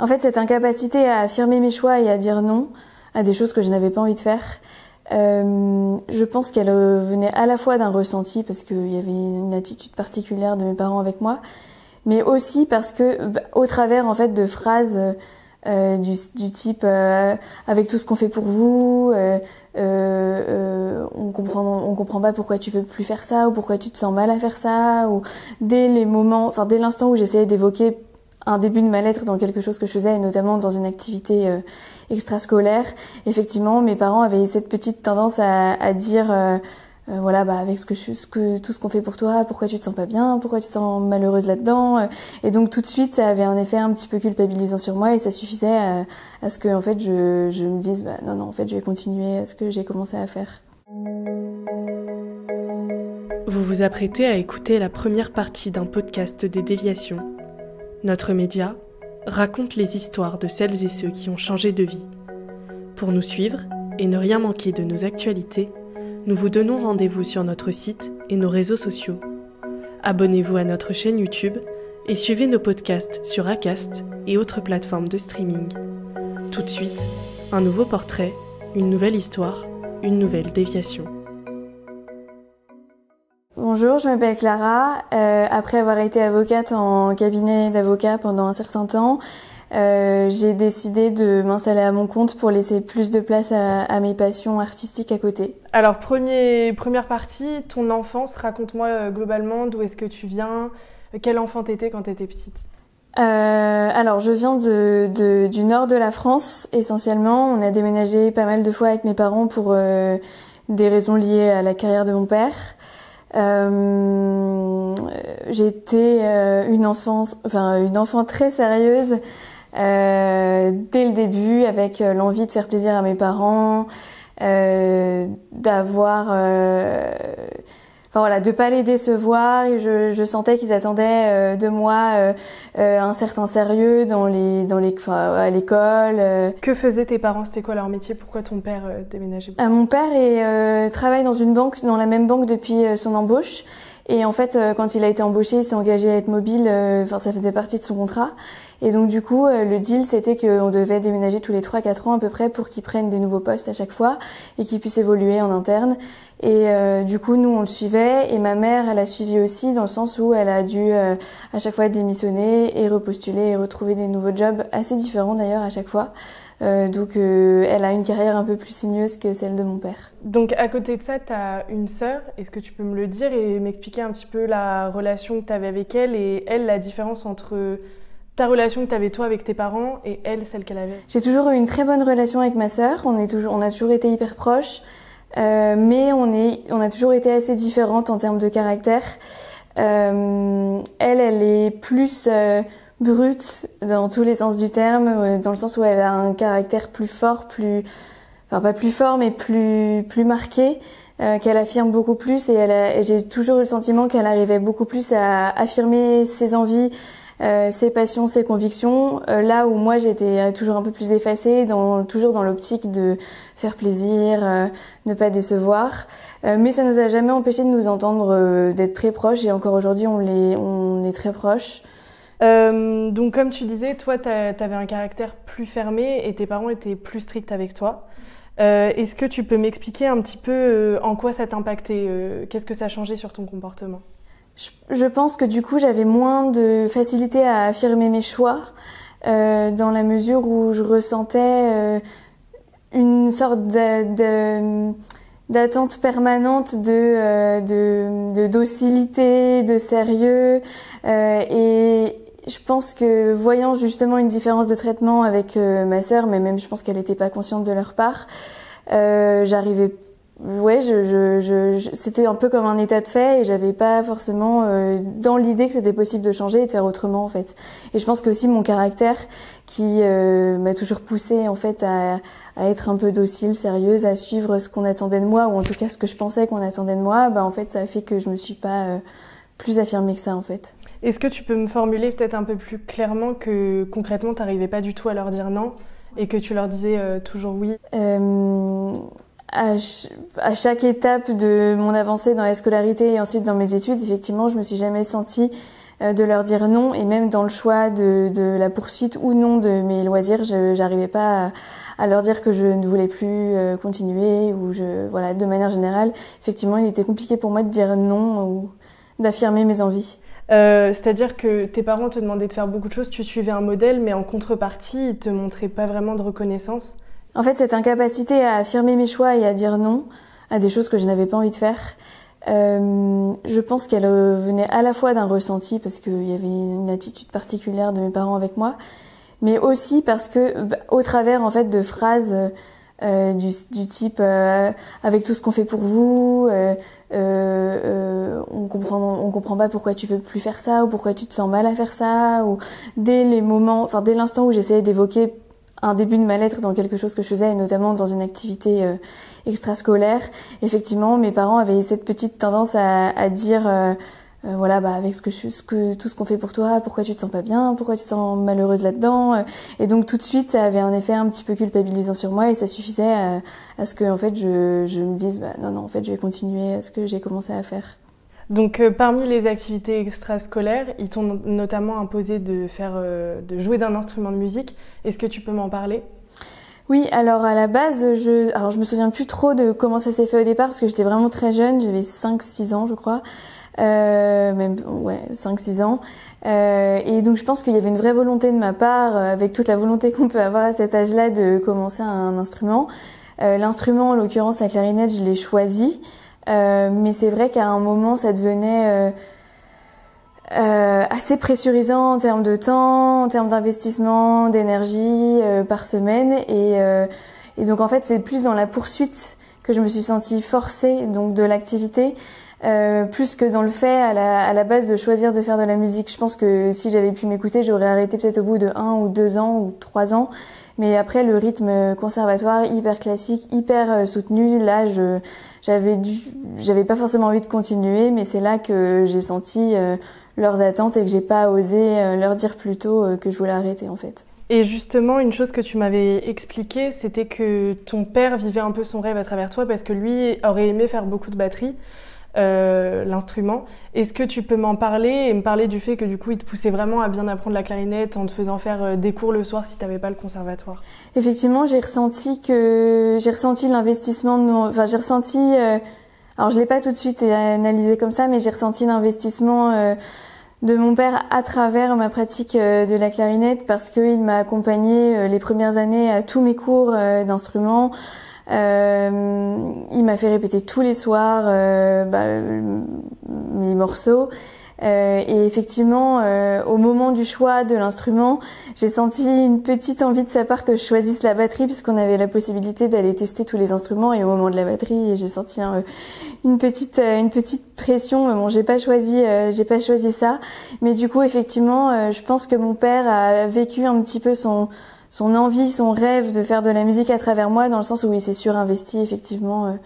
En fait, cette incapacité à affirmer mes choix et à dire non à des choses que je n'avais pas envie de faire, je pense qu'elle venait à la fois d'un ressenti parce qu'il y avait une attitude particulière de mes parents avec moi, mais aussi parce que au travers en fait de phrases du type avec tout ce qu'on fait pour vous, on comprend pas pourquoi tu veux plus faire ça ou pourquoi tu te sens mal à faire ça, ou dès l'instant où j'essayais d'évoquer un début de mal-être dans quelque chose que je faisais, et notamment dans une activité extrascolaire, effectivement, mes parents avaient cette petite tendance à dire voilà, avec tout ce qu'on fait pour toi, pourquoi tu te sens pas bien, pourquoi tu te sens malheureuse là-dedans, et donc tout de suite ça avait un effet un petit peu culpabilisant sur moi, et ça suffisait à ce que en fait je me dise non en fait je vais continuer à ce que j'ai commencé à faire. Vous vous apprêtez à écouter la première partie d'un podcast des Déviations. Notre média raconte les histoires de celles et ceux qui ont changé de vie. Pour nous suivre et ne rien manquer de nos actualités, nous vous donnons rendez-vous sur notre site et nos réseaux sociaux. Abonnez-vous à notre chaîne YouTube et suivez nos podcasts sur Acast et autres plateformes de streaming. Tout de suite, un nouveau portrait, une nouvelle histoire, une nouvelle déviation. Bonjour, je m'appelle Clara. Après avoir été avocate en cabinet d'avocat pendant un certain temps, j'ai décidé de m'installer à mon compte pour laisser plus de place à mes passions artistiques à côté. Alors, première partie, ton enfance, raconte-moi globalement d'où est-ce que tu viens, quel enfant t'étais quand t'étais petite. Alors, je viens du nord de la France, essentiellement. On a déménagé pas mal de fois avec mes parents pour des raisons liées à la carrière de mon père. J'étais une enfant très sérieuse dès le début, avec l'envie de faire plaisir à mes parents, de pas les décevoir, et je sentais qu'ils attendaient de moi un certain sérieux à l'école. Que faisaient tes parents? C'était quoi leur métier? Pourquoi ton père déménageait? Mon père travaille dans une banque, dans la même banque depuis son embauche. Et en fait, quand il a été embauché, il s'est engagé à être mobile. Ça faisait partie de son contrat. Et donc du coup, le deal, c'était qu'on devait déménager tous les 3-4 ans à peu près pour qu'il prenne des nouveaux postes à chaque fois et qu'il puisse évoluer en interne. Et du coup, nous, on le suivait. Et ma mère, elle a suivi aussi, dans le sens où elle a dû à chaque fois démissionner et repostuler et retrouver des nouveaux jobs assez différents d'ailleurs à chaque fois. Donc elle a une carrière un peu plus sinueuse que celle de mon père. Donc à côté de ça, tu as une sœur. Est-ce que tu peux me le dire et m'expliquer un petit peu la relation que tu avais avec elle et elle, la différence entre ta relation que tu avais toi avec tes parents et elle, celle qu'elle avait? J'ai toujours eu une très bonne relation avec ma sœur. On a toujours été hyper proches, mais on a toujours été assez différentes en termes de caractère. Elle est plus brute dans tous les sens du terme, dans le sens où elle a un caractère plus fort, pas plus fort, mais plus marqué, qu'elle affirme beaucoup plus, et j'ai toujours eu le sentiment qu'elle arrivait beaucoup plus à affirmer ses envies, ses passions, ses convictions, là où moi j'étais toujours un peu plus effacée, toujours dans l'optique de faire plaisir, ne pas décevoir, mais ça nous a jamais empêché de nous entendre, d'être très proches, et encore aujourd'hui on est très proches. Donc comme tu disais, toi t'avais un caractère plus fermé et tes parents étaient plus stricts avec toi. Est-ce que tu peux m'expliquer un petit peu en quoi ça t'impactait, qu'est-ce que ça a changé sur ton comportement? Je pense que du coup j'avais moins de facilité à affirmer mes choix, dans la mesure où je ressentais une sorte d'attente permanente de docilité, de sérieux, et je pense que voyant justement une différence de traitement avec ma sœur, mais même je pense qu'elle n'était pas consciente de leur part, j'arrivais, c'était un peu comme un état de fait, et j'avais pas forcément dans l'idée que c'était possible de changer et de faire autrement en fait. Et je pense que aussi mon caractère qui m'a toujours poussée en fait à être un peu docile, sérieuse, à suivre ce qu'on attendait de moi, ou en tout cas ce que je pensais qu'on attendait de moi, en fait ça a fait que je me suis pas plus affirmée que ça en fait. Est-ce que tu peux me formuler peut-être un peu plus clairement que concrètement t'arrivais pas du tout à leur dire non et que tu leur disais toujours oui? À chaque étape de mon avancée dans la scolarité et ensuite dans mes études, effectivement, je me suis jamais sentie de leur dire non, et même dans le choix de la poursuite ou non de mes loisirs, j'arrivais pas à leur dire que je ne voulais plus continuer, ou voilà, de manière générale, effectivement, il était compliqué pour moi de dire non ou d'affirmer mes envies. C'est-à-dire que tes parents te demandaient de faire beaucoup de choses, tu suivais un modèle, mais en contrepartie, ils te montraient pas vraiment de reconnaissance. En fait, cette incapacité à affirmer mes choix et à dire non à des choses que je n'avais pas envie de faire, je pense qu'elle venait à la fois d'un ressenti, parce qu'il y avait une attitude particulière de mes parents avec moi, mais aussi parce que, au travers en fait de phrases du type avec tout ce qu'on fait pour vous, on comprend pas pourquoi tu veux plus faire ça, ou pourquoi tu te sens mal à faire ça, ou dès l'instant où j'essayais d'évoquer un début de mal-être dans quelque chose que je faisais, et notamment dans une activité extrascolaire, effectivement, mes parents avaient cette petite tendance à dire voilà, avec tout ce qu'on fait pour toi, pourquoi tu te sens pas bien, pourquoi tu te sens malheureuse là-dedans, et donc tout de suite ça avait un effet un petit peu culpabilisant sur moi, et ça suffisait à ce que en fait je me dise non, en fait je vais continuer à ce que j'ai commencé à faire. Donc parmi les activités extrascolaires, ils t'ont notamment imposé de jouer d'un instrument de musique. Est-ce que tu peux m'en parler ? Oui, alors à la base, je me souviens plus trop de comment ça s'est fait au départ, parce que j'étais vraiment très jeune, j'avais 5-6 ans je crois. 5-6 ans. Et donc je pense qu'il y avait une vraie volonté de ma part, avec toute la volonté qu'on peut avoir à cet âge-là, de commencer un instrument. L'instrument, en l'occurrence la clarinette, je l'ai choisi. Mais c'est vrai qu'à un moment, ça devenait assez pressurisant en termes de temps, en termes d'investissement, d'énergie par semaine. Et donc en fait, c'est plus dans la poursuite que je me suis sentie forcée donc de l'activité, plus que dans le fait à la base de choisir de faire de la musique. Je pense que si j'avais pu m'écouter, j'aurais arrêté peut-être au bout de 1 ou 2 ans ou 3 ans. Mais après, le rythme conservatoire, hyper classique, hyper soutenu, là, j'avais pas forcément envie de continuer, mais c'est là que j'ai senti leurs attentes et que j'ai pas osé leur dire plus tôt que je voulais arrêter, en fait. Et justement, une chose que tu m'avais expliqué, c'était que ton père vivait un peu son rêve à travers toi, parce que lui aurait aimé faire beaucoup de batterie, l'instrument. Est-ce que tu peux m'en parler et me parler du fait que du coup il te poussait vraiment à bien apprendre la clarinette en te faisant faire des cours le soir si t'avais pas le conservatoire? Effectivement, j'ai ressenti l'investissement alors je l'ai pas tout de suite analysé comme ça, mais j'ai ressenti l'investissement de mon père à travers ma pratique de la clarinette, parce qu'il m'a accompagnée les premières années à tous mes cours d'instruments. Il m'a fait répéter tous les soirs mes morceaux, et effectivement au moment du choix de l'instrument, j'ai senti une petite envie de sa part que je choisisse la batterie, puisqu'on avait la possibilité d'aller tester tous les instruments, et au moment de la batterie, j'ai senti une petite pression. Bon, j'ai pas choisi ça, mais du coup effectivement je pense que mon père a vécu un petit peu son envie, son rêve de faire de la musique à travers moi, dans le sens où il s'est surinvesti effectivement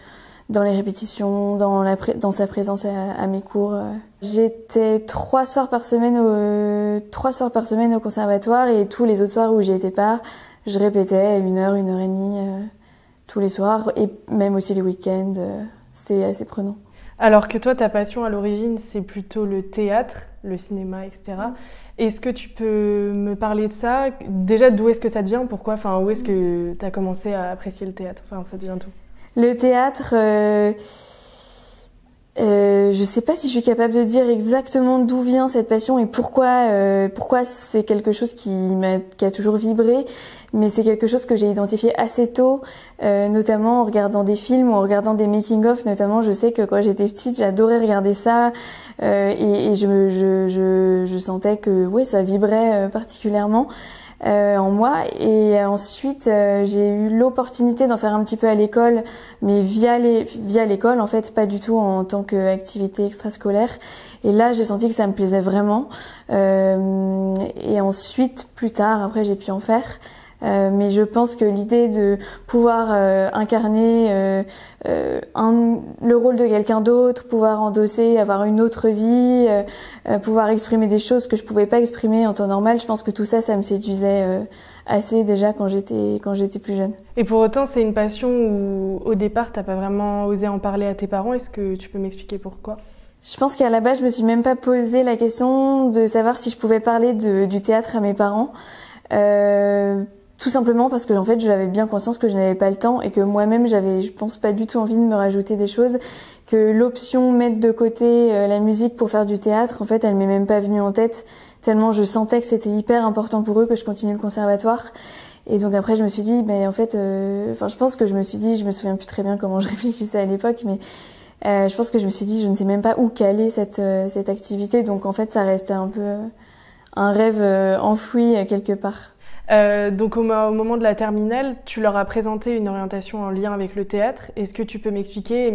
dans les répétitions, dans sa présence à mes cours. J'étais 3 soirs par semaine au conservatoire, et tous les autres soirs où j'y étais pas, je répétais 1 heure, 1 heure et demie tous les soirs, et même aussi les week-ends. C'était assez prenant. Alors que toi, ta passion à l'origine, c'est plutôt le théâtre, le cinéma, etc. Est-ce que tu peux me parler de ça? Déjà, d'où est-ce que ça devient? Pourquoi? Où est-ce que tu as commencé à apprécier le théâtre? Ça devient tout. Le théâtre, je sais pas si je suis capable de dire exactement d'où vient cette passion et pourquoi c'est quelque chose qui a toujours vibré, mais c'est quelque chose que j'ai identifié assez tôt, notamment en regardant des films ou en regardant des making-of. Notamment, je sais que quand j'étais petite, j'adorais regarder ça, et je sentais que ça vibrait particulièrement en moi. Et ensuite j'ai eu l'opportunité d'en faire un petit peu à l'école, mais via l'école en fait, pas du tout en tant qu'activité extrascolaire. Et là j'ai senti que ça me plaisait vraiment, et ensuite plus tard après j'ai pu en faire. Mais je pense que l'idée de pouvoir incarner le rôle de quelqu'un d'autre, pouvoir endosser, avoir une autre vie, pouvoir exprimer des choses que je pouvais pas exprimer en temps normal, je pense que tout ça, ça me séduisait assez déjà quand j'étais plus jeune. Et pour autant, c'est une passion où au départ, t'as pas vraiment osé en parler à tes parents. Est-ce que tu peux m'expliquer pourquoi ? Je pense qu'à la base, je me suis même pas posé la question de savoir si je pouvais parler du théâtre à mes parents. Tout simplement parce que en fait, j'avais bien conscience que je n'avais pas le temps et que moi-même, j'avais, je pense, pas du tout envie de me rajouter des choses. Que l'option mettre de côté la musique pour faire du théâtre, en fait, elle m'est même pas venue en tête. Tellement je sentais que c'était hyper important pour eux que je continue le conservatoire. Et donc après, je me suis dit, en fait, je pense que je me suis dit, je me souviens plus très bien comment je réfléchissais à l'époque, mais je pense que je me suis dit, je ne sais même pas où caler cette activité. Donc en fait, ça restait un peu un rêve enfoui quelque part. Donc au moment de la terminale, tu leur as présenté une orientation en lien avec le théâtre. Est-ce que tu peux m'expliquer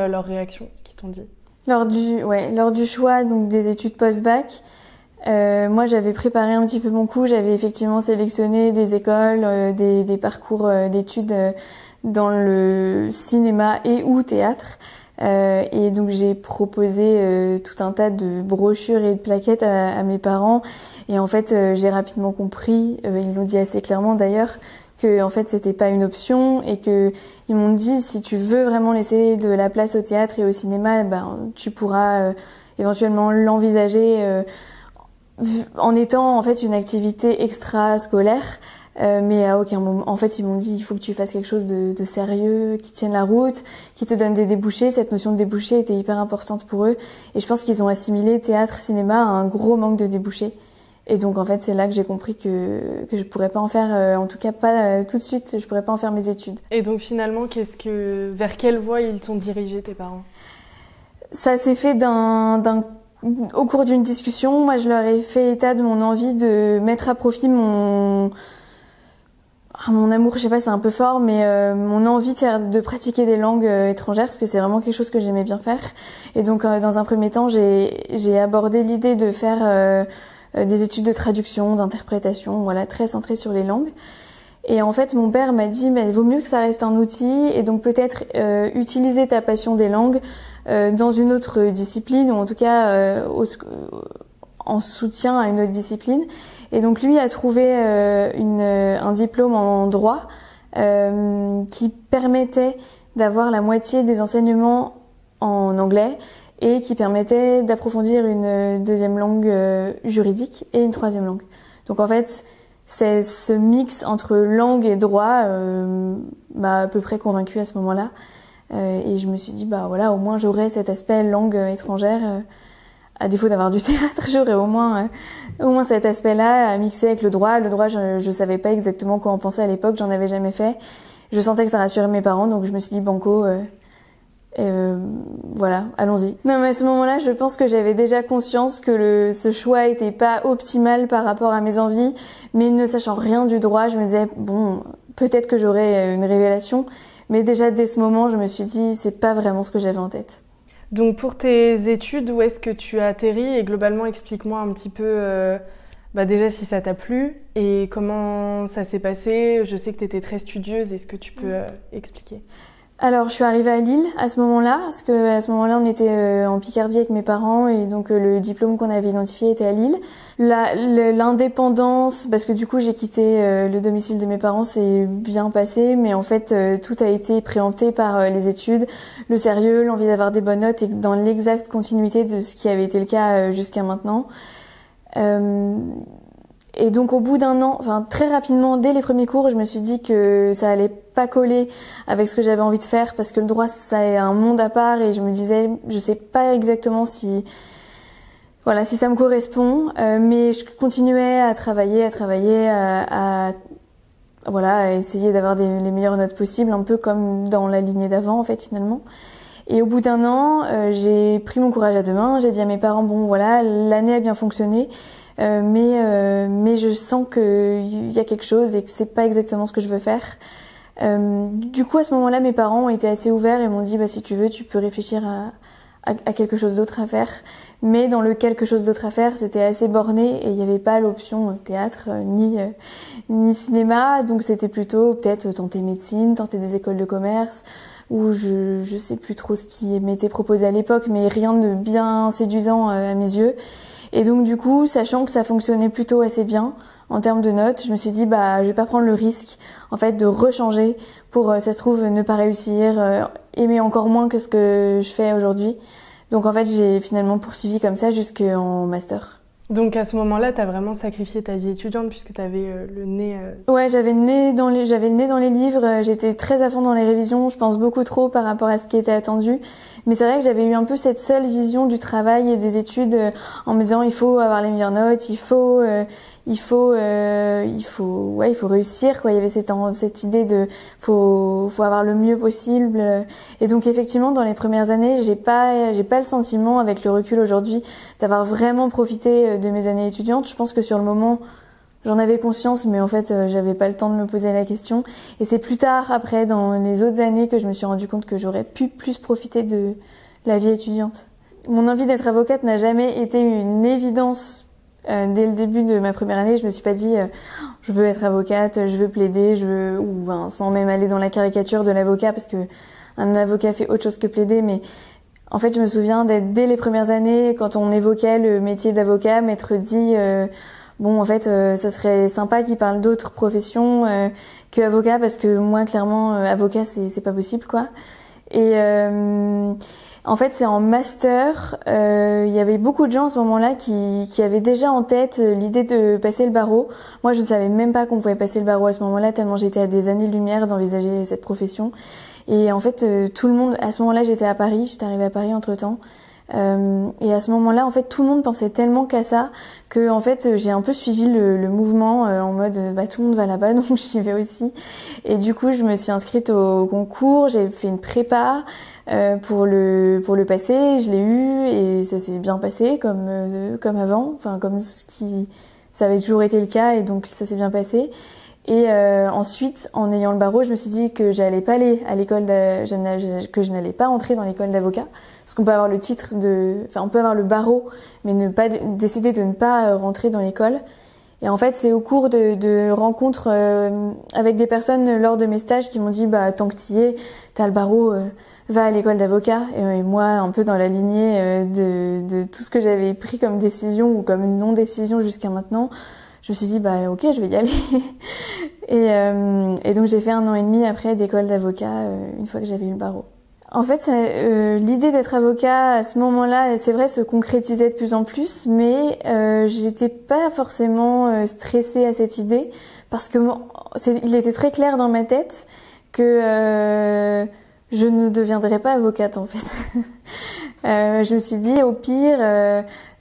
leur réaction, ce qu'ils t'ont dit? Lors du choix donc des études post-bac, moi j'avais préparé un petit peu mon coup, j'avais effectivement sélectionné des écoles, des parcours d'études dans le cinéma et ou théâtre. Et donc j'ai proposé tout un tas de brochures et de plaquettes à mes parents. Et en fait, j'ai rapidement compris, ils l'ont dit assez clairement d'ailleurs, que en fait c'était pas une option et que ils m'ont dit si tu veux vraiment laisser de la place au théâtre et au cinéma, tu pourras éventuellement l'envisager en étant en fait une activité extra-scolaire. Mais à aucun moment, en fait, ils m'ont dit il faut que tu fasses quelque chose de sérieux, qui tienne la route, qui te donne des débouchés. Cette notion de débouchés était hyper importante pour eux. Et je pense qu'ils ont assimilé théâtre, cinéma à un gros manque de débouchés. Et donc, en fait, c'est là que j'ai compris que je pourrais pas en faire, en tout cas pas tout de suite, je pourrais pas en faire mes études. Et donc, finalement, vers quelle voie ils t'ont dirigé, tes parents? Ça s'est fait au cours d'une discussion. Moi, je leur ai fait état de mon envie de mettre à profit mon amour, je sais pas, c'est un peu fort, mais mon envie de pratiquer des langues étrangères, parce que c'est vraiment quelque chose que j'aimais bien faire. Et donc, dans un premier temps, j'ai abordé l'idée de faire des études de traduction, d'interprétation, voilà, très centrées sur les langues. Et en fait, mon père m'a dit, il vaut mieux que ça reste un outil, et donc peut-être utiliser ta passion des langues dans une autre discipline, ou en tout cas en soutien à une autre discipline. Et donc lui a trouvé un diplôme en droit qui permettait d'avoir la moitié des enseignements en anglais et qui permettait d'approfondir une deuxième langue juridique et une troisième langue. Donc en fait, c'est ce mix entre langue et droit m'a à peu près convaincue à ce moment-là. Et je me suis dit, voilà, au moins j'aurais cet aspect langue étrangère. À défaut d'avoir du théâtre, j'aurais au moins cet aspect-là à mixer avec le droit. Le droit, je savais pas exactement quoi en penser à l'époque, j'en avais jamais fait. Je sentais que ça rassurait mes parents, donc je me suis dit banco, voilà, allons-y. Non, mais à ce moment-là, je pense que j'avais déjà conscience que ce choix était pas optimal par rapport à mes envies, mais ne sachant rien du droit, je me disais peut-être que j'aurais une révélation, mais déjà dès ce moment, je me suis dit c'est pas vraiment ce que j'avais en tête. Donc pour tes études, où est-ce que tu as atterri? Et globalement, explique-moi un petit peu déjà si ça t'a plu et comment ça s'est passé. Je sais que tu étais très studieuse, est-ce que tu peux expliquer? Alors, je suis arrivée à Lille à ce moment-là, parce que à ce moment-là, on était en Picardie avec mes parents et donc le diplôme qu'on avait identifié était à Lille. L'indépendance, parce que du coup, j'ai quitté le domicile de mes parents, c'est bien passé, mais en fait, tout a été préempté par les études, le sérieux, l'envie d'avoir des bonnes notes et dans l'exacte continuité de ce qui avait été le cas jusqu'à maintenant. Et donc au bout d'un an, très rapidement, dès les premiers cours, je me suis dit que ça allait pas coller avec ce que j'avais envie de faire parce que le droit, ça est un monde à part et je me disais, je sais pas exactement si ça me correspond, mais je continuais à travailler, à essayer d'avoir les meilleures notes possibles, un peu comme dans la lignée d'avant en fait finalement. Et au bout d'un an, j'ai pris mon courage à deux mains, j'ai dit à mes parents, l'année a bien fonctionné. Mais je sens qu'il y a quelque chose et que c'est pas exactement ce que je veux faire. Du coup, à ce moment-là, mes parents ont été assez ouverts et m'ont dit, si tu veux, tu peux réfléchir à quelque chose d'autre à faire. Mais dans le quelque chose d'autre à faire, c'était assez borné et il n'y avait pas l'option théâtre ni cinéma. Donc c'était plutôt peut-être tenter médecine, tenter des écoles de commerce ou je sais plus trop ce qui m'était proposé à l'époque, mais rien de bien séduisant à mes yeux. Et donc du coup, sachant que ça fonctionnait plutôt assez bien en termes de notes, je me suis dit je vais pas prendre le risque en fait de rechanger pour ça se trouve ne pas réussir, aimer encore moins que ce que je fais aujourd'hui. Donc en fait, j'ai finalement poursuivi comme ça jusqu'en master. Donc à ce moment-là, tu as vraiment sacrifié ta vie étudiante puisque tu avais le nez... Ouais, j'avais le nez dans les livres, j'étais très à fond dans les révisions, je pense beaucoup trop par rapport à ce qui était attendu. Mais c'est vrai que j'avais eu un peu cette seule vision du travail et des études en me disant il faut avoir les meilleures notes, il faut réussir quoi. Il y avait cette idée de faut avoir le mieux possible. Et donc effectivement dans les premières années, j'ai pas le sentiment avec le recul aujourd'hui d'avoir vraiment profité de mes années étudiantes. Je pense que sur le moment j'en avais conscience, mais en fait, j'avais pas le temps de me poser la question. Et c'est plus tard, après, dans les autres années, que je me suis rendu compte que j'aurais pu plus profiter de la vie étudiante. Mon envie d'être avocate n'a jamais été une évidence. Dès le début de ma première année, je me suis pas dit je veux être avocate, je veux plaider, sans même aller dans la caricature de l'avocat, parce que un avocat fait autre chose que plaider, mais en fait, je me souviens d'être dès les premières années, quand on évoquait le métier d'avocat, m'être dit bon, en fait, ça serait sympa qu'ils parlent d'autres professions que avocat, parce que moi, clairement, avocat, c'est pas possible, quoi. Et en fait, c'est en master, il y avait beaucoup de gens à ce moment-là qui avaient déjà en tête l'idée de passer le barreau. Moi, je ne savais même pas qu'on pouvait passer le barreau à ce moment-là, tellement j'étais à des années-lumière d'envisager cette profession. Et en fait, tout le monde, à ce moment-là, j'étais arrivée à Paris entre-temps. Et à ce moment-là, en fait, tout le monde pensait tellement qu'à ça que, en fait, j'ai un peu suivi le mouvement en mode, tout le monde va là-bas, donc j'y vais aussi. Et du coup, je me suis inscrite au concours, j'ai fait une prépa pour le passer, je l'ai eu et ça s'est bien passé comme avant, enfin comme ça avait toujours été le cas et donc ça s'est bien passé. Et ensuite, en ayant le barreau, je me suis dit que j'allais pas aller à l'école, que je n'allais pas entrer dans l'école d'avocat, parce qu'on peut avoir on peut avoir le barreau, mais décider de ne pas rentrer dans l'école. Et en fait, c'est au cours de rencontres avec des personnes lors de mes stages qui m'ont dit tant que t'y es, t'as le barreau, va à l'école d'avocat. Et moi, un peu dans la lignée de tout ce que j'avais pris comme décision ou comme non-décision jusqu'à maintenant, je me suis dit ok, je vais y aller. Et donc j'ai fait 1 an et demi après d'école d'avocat une fois que j'avais eu le barreau. En fait, l'idée d'être avocat à ce moment-là, c'est vrai, se concrétisait de plus en plus, mais j'étais pas forcément stressée à cette idée parce que il était très clair dans ma tête que je ne deviendrais pas avocate en fait. Je me suis dit au pire,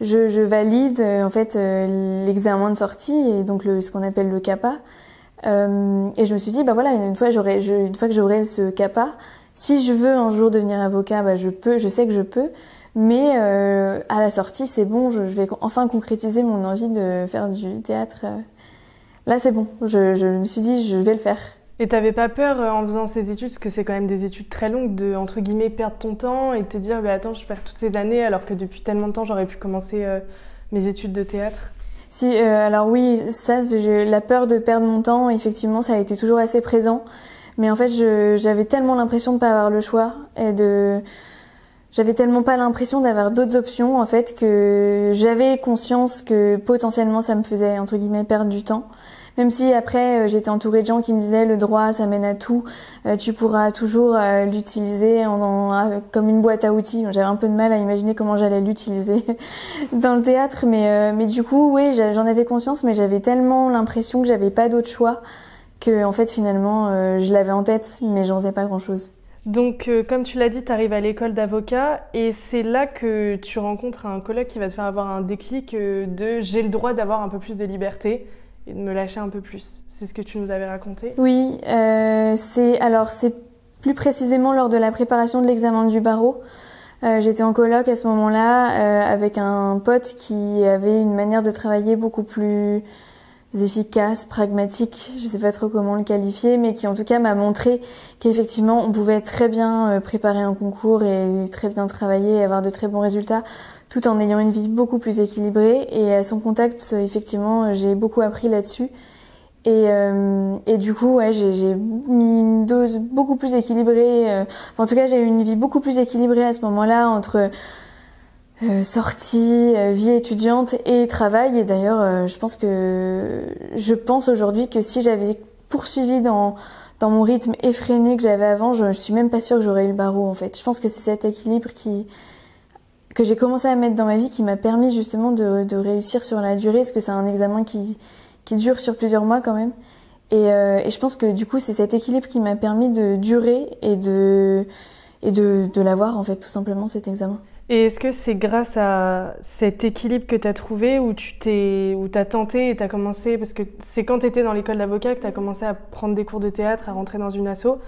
je valide en fait l'examen de sortie et donc ce qu'on appelle le CAPA. Et je me suis dit une fois que j'aurai ce CAPA, si je veux un jour devenir avocat, je sais que je peux, mais à la sortie c'est bon, je vais enfin concrétiser mon envie de faire du théâtre. Là c'est bon, je me suis dit je vais le faire. Et t'avais pas peur en faisant ces études, parce que c'est quand même des études très longues, de entre guillemets perdre ton temps et te dire attends, je perds toutes ces années alors que depuis tellement de temps j'aurais pu commencer mes études de théâtre? Si, alors oui, ça, la peur de perdre mon temps, effectivement, ça a été toujours assez présent. Mais en fait, j'avais tellement l'impression de pas avoir le choix j'avais tellement pas l'impression d'avoir d'autres options, en fait, que j'avais conscience que potentiellement ça me faisait, entre guillemets, perdre du temps. Même si après, j'étais entourée de gens qui me disaient le droit, ça mène à tout, tu pourras toujours l'utiliser comme une boîte à outils. J'avais un peu de mal à imaginer comment j'allais l'utiliser dans le théâtre, mais du coup, oui, j'en avais conscience, mais j'avais tellement l'impression que j'avais pas d'autre choix que, en fait, finalement, je l'avais en tête, mais j'en faisais pas grand-chose. Donc, comme tu l'as dit, tu arrives à l'école d'avocat et c'est là que tu rencontres un collègue qui va te faire avoir un déclic de « j'ai le droit d'avoir un peu plus de liberté ». Et de me lâcher un peu plus. C'est ce que tu nous avais raconté? Oui, c'est plus précisément lors de la préparation de l'examen du barreau. J'étais en coloc à ce moment-là avec un pote qui avait une manière de travailler beaucoup plus efficace, pragmatique, je sais pas trop comment le qualifier, mais qui en tout cas m'a montré qu'effectivement on pouvait très bien préparer un concours et très bien travailler et avoir de très bons résultats tout en ayant une vie beaucoup plus équilibrée. Et à son contact, effectivement, j'ai beaucoup appris là-dessus. Et du coup, ouais, j'ai mis une dose beaucoup plus équilibrée. En tout cas, j'ai eu une vie beaucoup plus équilibrée à ce moment-là entre sortie, vie étudiante et travail. Et d'ailleurs, je pense aujourd'hui que si j'avais poursuivi dans mon rythme effréné que j'avais avant, je suis même pas sûre que j'aurais eu le barreau en fait. Je pense que c'est cet équilibre qui que j'ai commencé à mettre dans ma vie qui m'a permis justement de réussir sur la durée, parce que c'est un examen qui dure sur plusieurs mois quand même. Et je pense que du coup, c'est cet équilibre qui m'a permis de durer et de l'avoir, en fait, tout simplement, cet examen. Et est-ce que c'est grâce à cet équilibre que tu as trouvé où t'as tenté et tu as commencé, parce que c'est quand tu étais dans l'école d'avocat que tu as commencé à prendre des cours de théâtre, à rentrer dans une asso.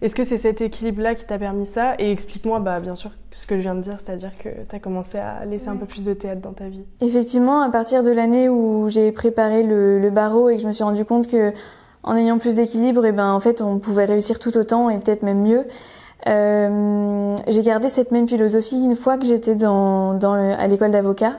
Est-ce que c'est cet équilibre-là qui t'a permis ça? Et explique-moi, bien sûr, ce que je viens de dire, c'est-à-dire que tu as commencé à laisser un peu plus de théâtre dans ta vie. Effectivement, à partir de l'année où j'ai préparé le barreau et que je me suis rendu compte que en ayant plus d'équilibre, en fait, on pouvait réussir tout autant et peut-être même mieux. J'ai gardé cette même philosophie une fois que j'étais à l'école d'avocat.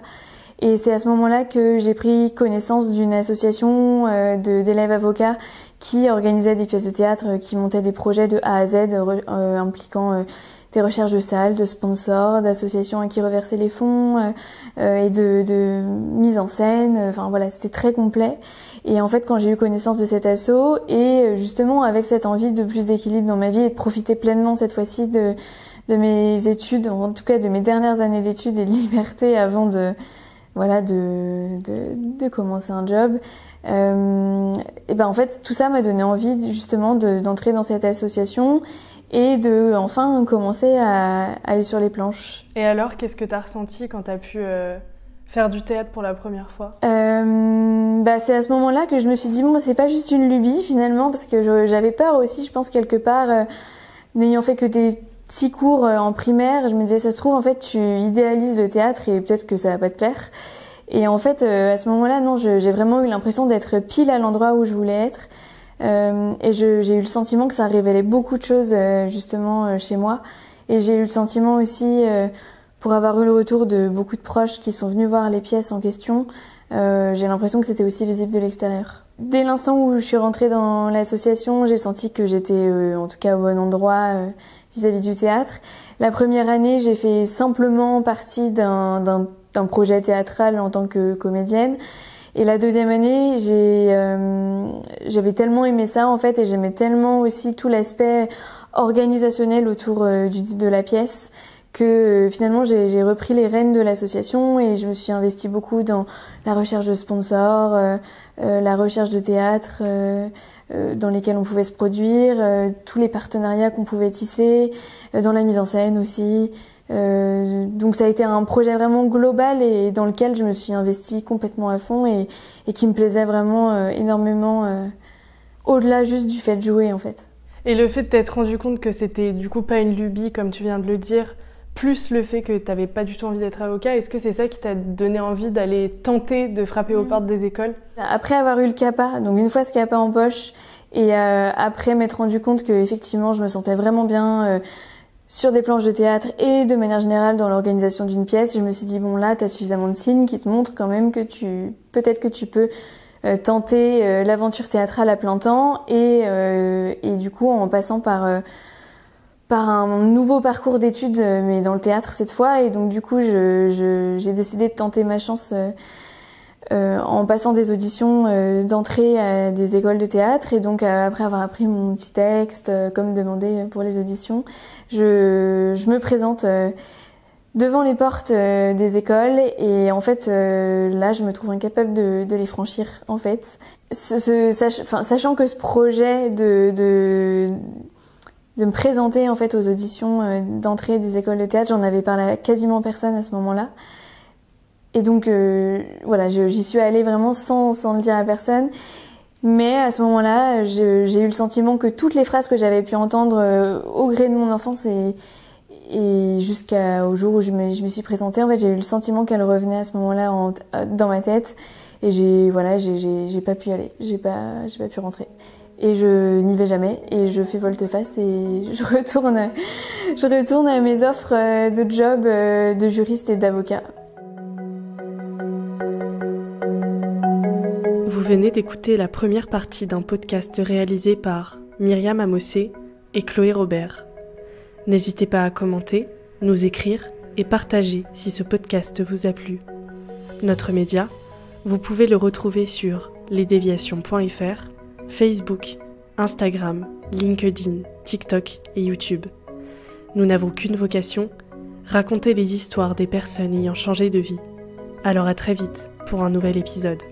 Et c'est à ce moment-là que j'ai pris connaissance d'une association d'élèves avocats qui organisait des pièces de théâtre, qui montait des projets de A à Z impliquant des recherches de salles, de sponsors, d'associations à qui reverser les fonds et de mise en scène. Enfin voilà, c'était très complet. Et en fait, quand j'ai eu connaissance de cet asso et justement avec cette envie de plus d'équilibre dans ma vie et de profiter pleinement cette fois-ci de mes études, en tout cas de mes dernières années d'études et de liberté avant de commencer un job. En fait, tout ça m'a donné envie justement d'entrer dans cette association et de enfin commencer à aller sur les planches. Et alors, qu'est-ce que tu as ressenti quand tu as pu faire du théâtre pour la première fois? C'est à ce moment-là que je me suis dit c'est pas juste une lubie finalement, parce que j'avais peur aussi, je pense quelque part, n'ayant fait que des petits cours en primaire, je me disais ça se trouve en fait tu idéalises le théâtre et peut-être que ça va pas te plaire. Et en fait à ce moment-là non, j'ai vraiment eu l'impression d'être pile à l'endroit où je voulais être. Et j'ai eu le sentiment que ça révélait beaucoup de choses justement chez moi. Et j'ai eu le sentiment aussi, pour avoir eu le retour de beaucoup de proches qui sont venus voir les pièces en question, j'ai l'impression que c'était aussi visible de l'extérieur. Dès l'instant où je suis rentrée dans l'association, j'ai senti que j'étais en tout cas au bon endroit vis-à-vis du théâtre. La première année, j'ai fait simplement partie d'un projet théâtral en tant que comédienne. Et la deuxième année, j'avais tellement aimé ça en fait, et j'aimais tellement aussi tout l'aspect organisationnel autour de la pièce que finalement j'ai repris les rênes de l'association et je me suis investie beaucoup dans la recherche de sponsors, la recherche de théâtre dans lesquels on pouvait se produire, tous les partenariats qu'on pouvait tisser, dans la mise en scène aussi. Donc ça a été un projet vraiment global et dans lequel je me suis investie complètement à fond et qui me plaisait vraiment énormément au-delà juste du fait de jouer en fait. Et le fait de t'être rendu compte que c'était du coup pas une lubie comme tu viens de le dire, plus le fait que t'avais pas du tout envie d'être avocat, est-ce que c'est ça qui t'a donné envie d'aller tenter de frapper aux portes des écoles? Après avoir eu le CAPA, donc une fois ce CAPA en poche et après m'être rendu compte que effectivement je me sentais vraiment bien sur des planches de théâtre et de manière générale dans l'organisation d'une pièce, je me suis dit là t'as suffisamment de signes qui te montrent quand même que peut-être que tu peux tenter l'aventure théâtrale à plein temps et du coup en passant par un nouveau parcours d'études mais dans le théâtre cette fois, et donc du coup j'ai décidé de tenter ma chance en passant des auditions d'entrée à des écoles de théâtre, et donc après avoir appris mon petit texte comme demandé pour les auditions, je me présente devant les portes des écoles et en fait là je me trouve incapable de les franchir en fait. Sachant que ce projet de me présenter en fait aux auditions d'entrée des écoles de théâtre, j'en avais parlé à quasiment personne à ce moment-là. Et donc j'y suis allée vraiment sans le dire à personne. Mais à ce moment-là, j'ai eu le sentiment que toutes les phrases que j'avais pu entendre au gré de mon enfance et jusqu'au jour où je me suis présentée, en fait, j'ai eu le sentiment qu'elles revenaient à ce moment-là dans ma tête. Et j'ai pas pu y aller, j'ai pas pu rentrer. Et je n'y vais jamais et je fais volte-face et je retourne à mes offres de job de juriste et d'avocat. Vous venez d'écouter la première partie d'un podcast réalisé par Myriam Amossé et Chloé Robert. N'hésitez pas à commenter, nous écrire et partager si ce podcast vous a plu. Notre média, vous pouvez le retrouver sur lesdéviations.fr, Facebook, Instagram, LinkedIn, TikTok et YouTube. Nous n'avons qu'une vocation, raconter les histoires des personnes ayant changé de vie. Alors à très vite pour un nouvel épisode.